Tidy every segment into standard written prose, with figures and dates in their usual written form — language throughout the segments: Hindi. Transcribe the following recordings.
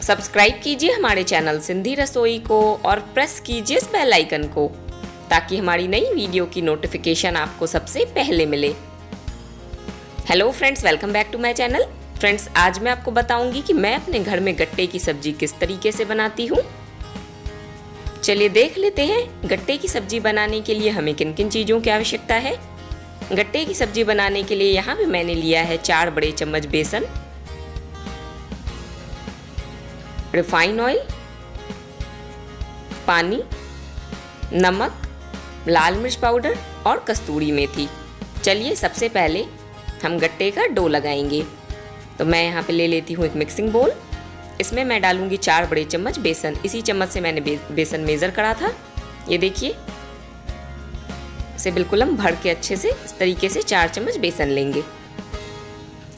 सब्सक्राइब कीजिए हमारे चैनल सिंधी रसोई को और प्रेस कीजिए इस बेल आइकन को ताकि हमारी नई वीडियो की नोटिफिकेशन आपको सबसे पहले मिले। Hello friends, welcome back to my channel. Friends, आज मैं आपको बताऊंगी कि मैं अपने घर में गट्टे की सब्जी किस तरीके से बनाती हूँ। चलिए देख लेते हैं गट्टे की सब्जी बनाने के लिए हमें किन किन चीज़ों की आवश्यकता है। गट्टे की सब्जी बनाने के लिए यहाँ पे मैंने लिया है 4 बड़े चम्मच बेसन, रिफाइन ऑयल, पानी, नमक, लाल मिर्च पाउडर और कस्तूरी मेथी। चलिए सबसे पहले हम गट्टे का डो लगाएंगे। तो मैं यहाँ पे ले लेती हूँ एक मिक्सिंग बोल। इसमें मैं डालूंगी 4 बड़े चम्मच बेसन। इसी चम्मच से मैंने बेसन मेज़र करा था। ये देखिए, इसे बिल्कुल हम भर के अच्छे से इस तरीके से 4 चम्मच बेसन लेंगे।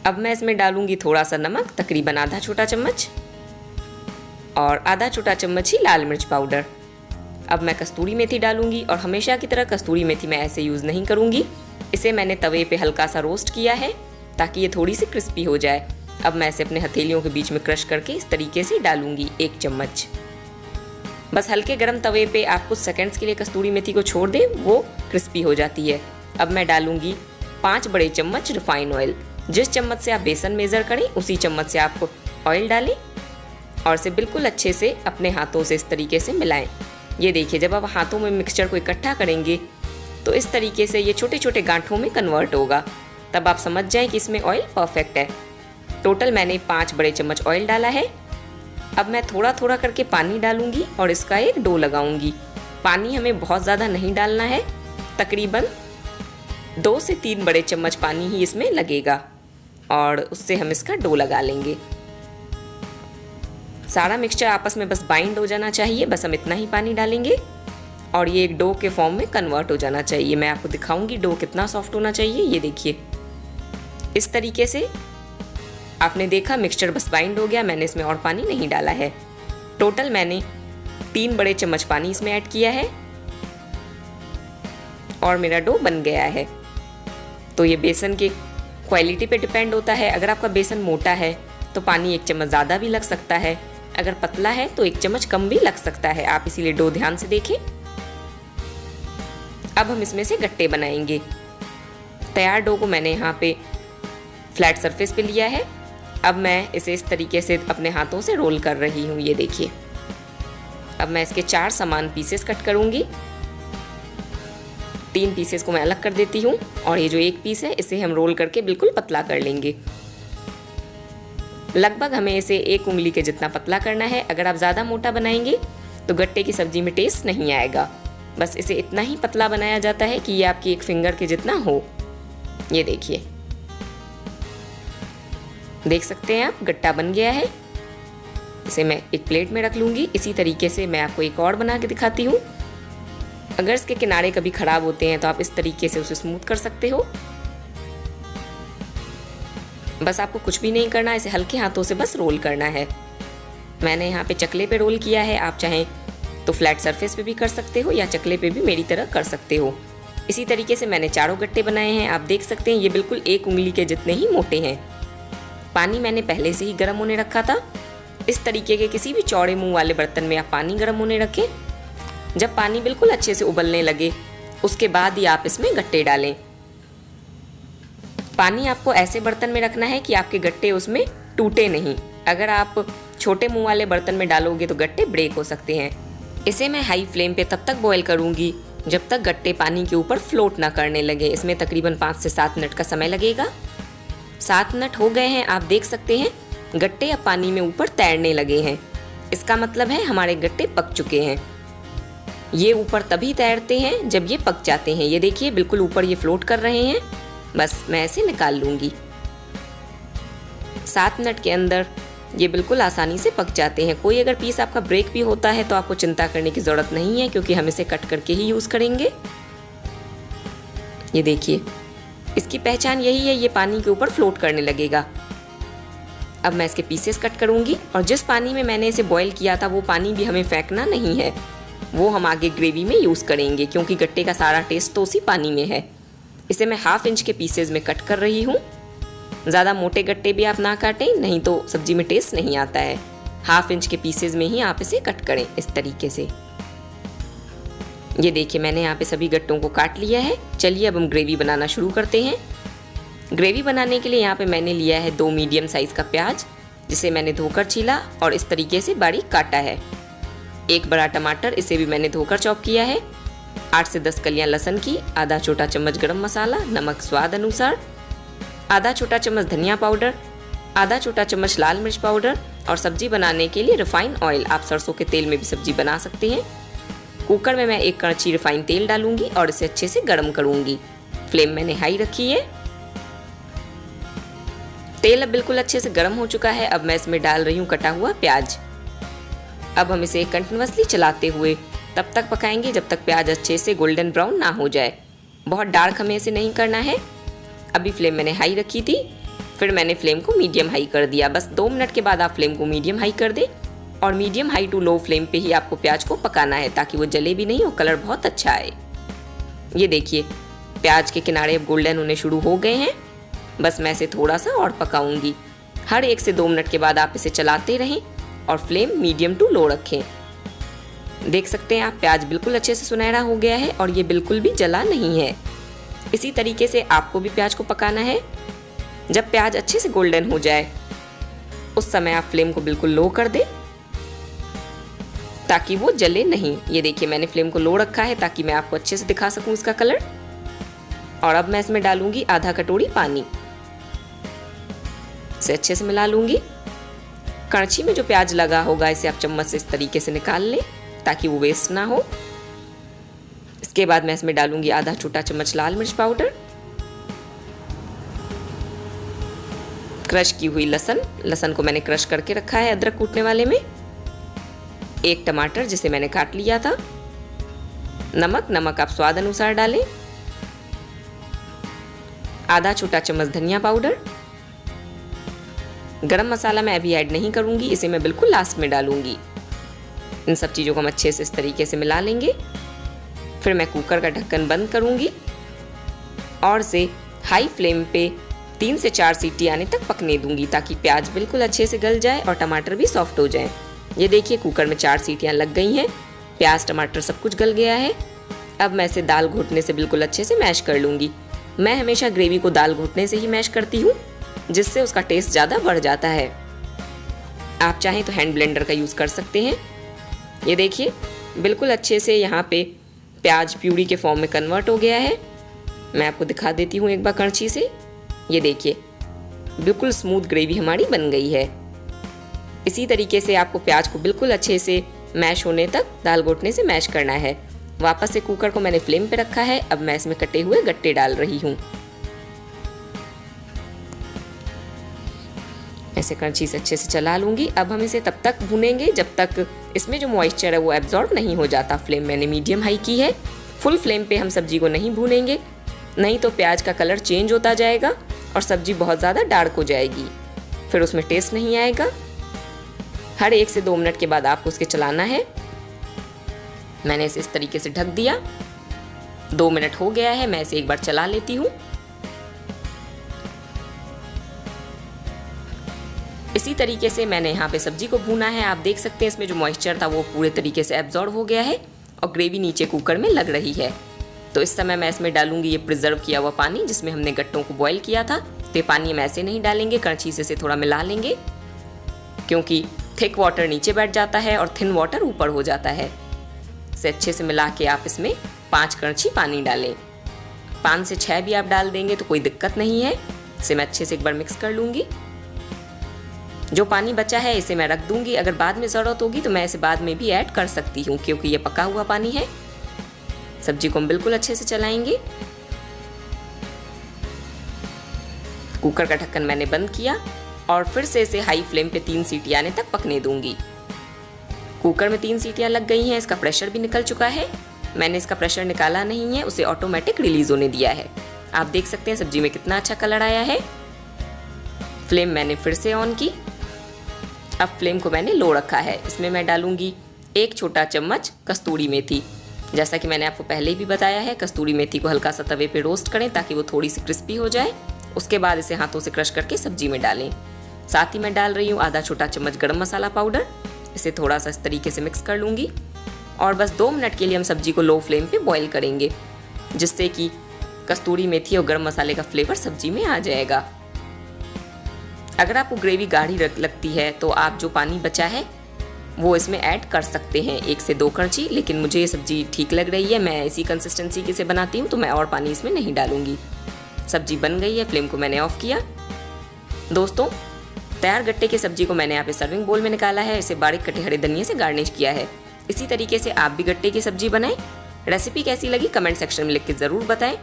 अब मैं इसमें डालूंगी थोड़ा सा नमक, तकरीबन आधा छोटा चम्मच, और आधा छोटा चम्मच ही लाल मिर्च पाउडर। अब मैं कस्तूरी मेथी डालूंगी और हमेशा की तरह कस्तूरी मेथी मैं ऐसे यूज़ नहीं करूंगी। इसे मैंने तवे पे हल्का सा रोस्ट किया है ताकि ये थोड़ी सी क्रिस्पी हो जाए। अब मैं इसे अपने हथेलियों के बीच में क्रश करके इस तरीके से डालूंगी 1 चम्मच। बस हल्के गरम तवे पे आप कुछ सेकंड्स के लिए कस्तूरी मेथी को छोड़ दें, वो क्रिस्पी हो जाती है। अब मैं डालूंगी 5 बड़े चम्मच रिफाइन ऑयल। जिस चम्मच से आप बेसन मेज़र करें उसी चम्मच से आप ऑयल डालें और इसे बिल्कुल अच्छे से अपने हाथों से इस तरीके से मिलाएं। ये देखिए, जब आप हाथों में मिक्सचर को इकट्ठा करेंगे तो इस तरीके से ये छोटे छोटे गांठों में कन्वर्ट होगा। तब आप समझ जाएं कि इसमें ऑयल परफेक्ट है। टोटल मैंने 5 बड़े चम्मच ऑयल डाला है। अब मैं थोड़ा थोड़ा करके पानी डालूंगी और इसका एक डो लगाऊंगी। पानी हमें बहुत ज़्यादा नहीं डालना है, तकरीबन 2 से 3 बड़े चम्मच पानी ही इसमें लगेगा और उससे हम इसका डो लगा लेंगे। सारा मिक्सचर आपस में बस बाइंड हो जाना चाहिए। बस हम इतना ही पानी डालेंगे और ये एक डो के फॉर्म में कन्वर्ट हो जाना चाहिए। मैं आपको दिखाऊंगी डो कितना सॉफ्ट होना चाहिए। ये देखिए, इस तरीके से आपने देखा मिक्सचर बस बाइंड हो गया। मैंने इसमें और पानी नहीं डाला है। टोटल मैंने 3 बड़े चम्मच पानी इसमें ऐड किया है और मेरा डो बन गया है। तो ये बेसन की क्वालिटी पे डिपेंड होता है। अगर आपका बेसन मोटा है तो पानी 1 चम्मच ज़्यादा भी लग सकता है, अगर पतला है तो 1 चम्मच कम भी लग सकता है। आप इसीलिए डो ध्यान से देखें। अब हम इसमें से गट्टे बनाएंगे। तैयार डो को मैंने यहाँ पे फ्लैट सरफेस पे लिया है। अब मैं इसे इस तरीके से अपने हाथों से रोल कर रही हूँ। ये देखिए, अब मैं इसके 4 समान पीसेस कट करूँगी। 3 पीसेस को मैं अलग कर देती हूँ और ये जो 1 पीस है इसे हम रोल करके बिल्कुल पतला कर लेंगे। लगभग हमें इसे 1 उंगली के जितना पतला करना है। अगर आप ज़्यादा मोटा बनाएंगे तो गट्टे की सब्जी में टेस्ट नहीं आएगा। बस इसे इतना ही पतला बनाया जाता है कि ये आपकी 1 फिंगर के जितना हो। ये देखिए, देख सकते हैं आप, गट्टा बन गया है। इसे मैं एक प्लेट में रख लूँगी। इसी तरीके से मैं आपको एक और बना के दिखाती हूँ। अगर इसके किनारे कभी ख़राब होते हैं तो आप इस तरीके से उसे स्मूथ कर सकते हो। बस आपको कुछ भी नहीं करना, इसे हल्के हाथों से बस रोल करना है। मैंने यहाँ पे चकले पे रोल किया है। आप चाहें तो फ्लैट सरफेस पे भी कर सकते हो या चकले पे भी मेरी तरह कर सकते हो। इसी तरीके से मैंने चारों गट्टे बनाए हैं। आप देख सकते हैं ये बिल्कुल 1 उंगली के जितने ही मोटे हैं। पानी मैंने पहले से ही गर्म होने रखा था। इस तरीके के किसी भी चौड़े मुंह वाले बर्तन में आप पानी गर्म होने रखें। जब पानी बिल्कुल अच्छे से उबलने लगे उसके बाद ही आप इसमें गट्टे डालें। पानी आपको ऐसे बर्तन में रखना है कि आपके गट्टे उसमें टूटे नहीं। अगर आप छोटे मुंह वाले बर्तन में डालोगे तो गट्टे ब्रेक हो सकते हैं। इसे मैं हाई फ्लेम पे तब तक बॉईल करूंगी जब तक गट्टे पानी के ऊपर फ्लोट ना करने लगे। इसमें तकरीबन 5 से 7 मिनट का समय लगेगा। 7 मिनट हो गए हैं। आप देख सकते हैं गट्टे अब पानी में ऊपर तैरने लगे हैं। इसका मतलब है हमारे गट्टे पक चुके हैं। ये ऊपर तभी तैरते हैं जब ये पक जाते हैं। ये देखिए, बिल्कुल ऊपर ये फ्लोट कर रहे हैं। बस मैं इसे निकाल लूँगी। 7 मिनट के अंदर ये बिल्कुल आसानी से पक जाते हैं। कोई अगर पीस आपका ब्रेक भी होता है तो आपको चिंता करने की ज़रूरत नहीं है, क्योंकि हम इसे कट करके ही यूज़ करेंगे। ये देखिए, इसकी पहचान यही है, ये पानी के ऊपर फ्लोट करने लगेगा। अब मैं इसके पीसेस कट करूँगी और जिस पानी में मैंने इसे बॉईल किया था वो पानी भी हमें फेंकना नहीं है। वो हम आगे ग्रेवी में यूज़ करेंगे, क्योंकि गट्टे का सारा टेस्ट तो उसी पानी में है। इसे मैं 1/2 इंच के पीसेज में कट कर रही हूँ। ज़्यादा मोटे गट्टे भी आप ना काटें, नहीं तो सब्जी में टेस्ट नहीं आता है। हाफ इंच के पीसेज में ही आप इसे कट करें इस तरीके से। ये देखिए मैंने यहाँ पे सभी गट्टों को काट लिया है। चलिए अब हम ग्रेवी बनाना शुरू करते हैं। ग्रेवी बनाने के लिए यहाँ पे मैंने लिया है 2 मीडियम साइज़ का प्याज, जिसे मैंने धोकर छीला और इस तरीके से बारीक काटा है। 1 बड़ा टमाटर, इसे भी मैंने धोकर चॉप किया है। 8 से 10 कलियां लहसुन की, आधा छोटा चम्मच गरम मसाला, नमक स्वाद अनुसार, आधा छोटा चम्मच धनिया पाउडर, आधा छोटा चम्मच लाल मिर्च पाउडर और सब्जी बनाने के लिए रिफाइंड ऑयल, आप सरसों के तेल में भी सब्जी बना सकते हैं। कुकर में मैं 1 कड़छी रिफाइंड तेल डालूंगी और इसे अच्छे से गर्म करूंगी। फ्लेम मैंने हाई रखी है। तेल अब बिल्कुल अच्छे से गर्म हो चुका है। अब मैं इसमें डाल रही हूँ कटा हुआ प्याज। अब हम इसे कंटिन्यूअसली चलाते हुए तब तक पकाएंगे जब तक प्याज अच्छे से गोल्डन ब्राउन ना हो जाए। बहुत डार्क हमें इसे नहीं करना है। अभी फ्लेम मैंने हाई रखी थी, फिर मैंने फ्लेम को मीडियम हाई कर दिया। बस 2 मिनट के बाद आप फ्लेम को मीडियम हाई कर दें और medium high to low flame पे ही आपको प्याज को पकाना है ताकि वो जले भी नहीं और कलर बहुत अच्छा आए। ये देखिए प्याज के किनारे अब गोल्डन होने शुरू हो गए हैं। बस मैं इसे थोड़ा सा और पकाऊंगी। हर 1 से 2 मिनट के बाद आप इसे चलाते रहें और फ्लेम मीडियम टू लो रखें। देख सकते हैं आप प्याज बिल्कुल अच्छे से सुनहरा हो गया है और ये बिल्कुल भी जला नहीं है। इसी तरीके से आपको भी प्याज को पकाना है। जब प्याज अच्छे से गोल्डन हो जाए उस समय आप फ्लेम को बिल्कुल लो कर दें ताकि वो जले नहीं। ये देखिए मैंने फ्लेम को लो रखा है ताकि मैं आपको अच्छे से दिखा सकूं इसका कलर। और अब मैं इसमें डालूंगी आधा कटोरी पानी। इसे अच्छे से मिला लूंगी। कड़छी में जो प्याज लगा होगा इसे आप चम्मच से इस तरीके से निकाल लें ताकि वो वेस्ट ना हो। इसके बाद मैं इसमें डालूंगी आधा छोटा चम्मच लाल मिर्च पाउडर, क्रश की हुई लहसुन को मैंने क्रश करके रखा है अदरक कूटने वाले में, 1 टमाटर जिसे मैंने काट लिया था, नमक आप स्वाद अनुसार डालें, आधा छोटा चम्मच धनिया पाउडर, गरम मसाला मैं अभी ऐड नहीं करूंगी, इसे मैं बिल्कुल लास्ट में डालूंगी। इन सब चीज़ों को हम अच्छे से इस तरीके से मिला लेंगे। फिर मैं कुकर का ढक्कन बंद करूंगी और इसे हाई फ्लेम पे 3 से 4 सीटी आने तक पकने दूंगी ताकि प्याज बिल्कुल अच्छे से गल जाए और टमाटर भी सॉफ्ट हो जाए। ये देखिए कुकर में 4 सीटियाँ लग गई हैं, प्याज टमाटर सब कुछ गल गया है। अब मैं इसे दाल घोटने से बिल्कुल अच्छे से मैश कर लूँगी। मैं हमेशा ग्रेवी को दाल घोटने से ही मैश करती हूँ, जिससे उसका टेस्ट ज़्यादा बढ़ जाता है। आप चाहें तो हैंड ब्लेंडर का यूज़ कर सकते हैं। ये देखिए बिल्कुल अच्छे से यहाँ पे प्याज प्यूरी के फॉर्म में कन्वर्ट हो गया है। मैं आपको दिखा देती हूँ एक बार कड़छी से। ये देखिए बिल्कुल स्मूथ ग्रेवी हमारी बन गई है। इसी तरीके से आपको प्याज को बिल्कुल अच्छे से मैश होने तक दाल घोटने से मैश करना है। वापस से कुकर को मैंने फ्लेम पे रखा है। अब मैं इसमें कटे हुए गट्टे डाल रही हूँ। ऐसे कड़छी से अच्छे से चला लूँगी। अब हम इसे तब तक भूनेंगे जब तक इसमें जो मॉइस्चर है वो एब्जॉर्ब नहीं हो जाता। फ्लेम मैंने मीडियम हाई की है। फुल फ्लेम पे हम सब्जी को नहीं भूनेंगे, नहीं तो प्याज का कलर चेंज होता जाएगा और सब्जी बहुत ज़्यादा डार्क हो जाएगी, फिर उसमें टेस्ट नहीं आएगा। हर 1 से 2 मिनट के बाद आपको उसके चलाना है। मैंने इसे इस तरीके से ढक दिया। 2 मिनट हो गया है, मैं इसे एक बार चला लेती हूँ। इसी तरीके से मैंने यहाँ पे सब्जी को भूना है। आप देख सकते हैं इसमें जो मॉइस्चर था वो पूरे तरीके से एब्जॉर्ब हो गया है और ग्रेवी नीचे कुकर में लग रही है। तो इस समय मैं इसमें डालूंगी ये प्रिजर्व किया हुआ पानी जिसमें हमने गट्टों को बॉईल किया था। तो ये पानी हम ऐसे नहीं डालेंगे, कड़छी से इसे थोड़ा मिला लेंगे क्योंकि थिक वाटर नीचे बैठ जाता है और थिन वाटर ऊपर हो जाता है। इसे अच्छे से मिला के आप इसमें 5 कड़छी पानी डालें। 5 से 6 भी आप डाल देंगे तो कोई दिक्कत नहीं है। इसे मैं अच्छे से एक बार मिक्स कर लूँगी। जो पानी बचा है इसे मैं रख दूंगी। अगर बाद में ज़रूरत होगी तो मैं इसे बाद में भी ऐड कर सकती हूँ क्योंकि ये पका हुआ पानी है। सब्जी को हम बिल्कुल अच्छे से चलाएंगे। कुकर का ढक्कन मैंने बंद किया और फिर से इसे हाई फ्लेम पे 3 सीटी आने तक पकने दूंगी। कुकर में 3 सीटियाँ लग गई हैं, इसका प्रेशर भी निकल चुका है। मैंने इसका प्रेशर निकाला नहीं है, उसे ऑटोमेटिक रिलीज होने दिया है। आप देख सकते हैं सब्जी में कितना अच्छा कलर आया है। फ्लेम मैंने फिर से ऑन की। अब फ्लेम को मैंने लो रखा है। इसमें मैं डालूंगी 1 छोटा चम्मच कस्तूरी मेथी। जैसा कि मैंने आपको पहले भी बताया है, कस्तूरी मेथी को हल्का सा तवे पे रोस्ट करें ताकि वो थोड़ी सी क्रिस्पी हो जाए। उसके बाद इसे हाथों से क्रश करके सब्जी में डालें। साथ ही मैं डाल रही हूँ आधा छोटा चम्मच गरम मसाला पाउडर। इसे थोड़ा सा इस तरीके से मिक्स कर लूँगी और बस 2 मिनट के लिए हम सब्जी को लो फ्लेम पे बॉईल करेंगे, जिससे कि कस्तूरी मेथी और गरम मसाले का फ्लेवर सब्जी में आ जाएगा। अगर आपको ग्रेवी गाढ़ी लगती है तो आप जो पानी बचा है वो इसमें ऐड कर सकते हैं, 1 से 2 करछी, लेकिन मुझे ये सब्जी ठीक लग रही है, मैं इसी कंसिस्टेंसी के से बनाती हूँ तो मैं और पानी इसमें नहीं डालूंगी। सब्जी बन गई है, फ्लेम को मैंने ऑफ किया। दोस्तों, तैयार गट्टे की सब्जी को मैंने यहाँ पे सर्विंग बोल में निकाला है। इसे बारीक कटे हरे धनिया से गार्निश किया है। इसी तरीके से आप भी गट्टे की सब्जी बनाएं। रेसिपी कैसी लगी कमेंट सेक्शन में लिख के ज़रूर बताएं।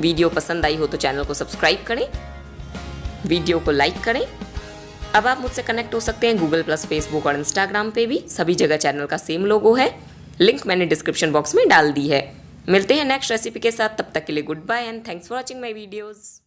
वीडियो पसंद आई हो तो चैनल को सब्सक्राइब करें, वीडियो को लाइक करें। अब आप मुझसे कनेक्ट हो सकते हैं गूगल प्लस, फेसबुक और इंस्टाग्राम पे भी। सभी जगह चैनल का सेम लोगो है, लिंक मैंने डिस्क्रिप्शन बॉक्स में डाल दी है। मिलते हैं नेक्स्ट रेसिपी के साथ, तब तक के लिए goodbye and thanks for watching my videos.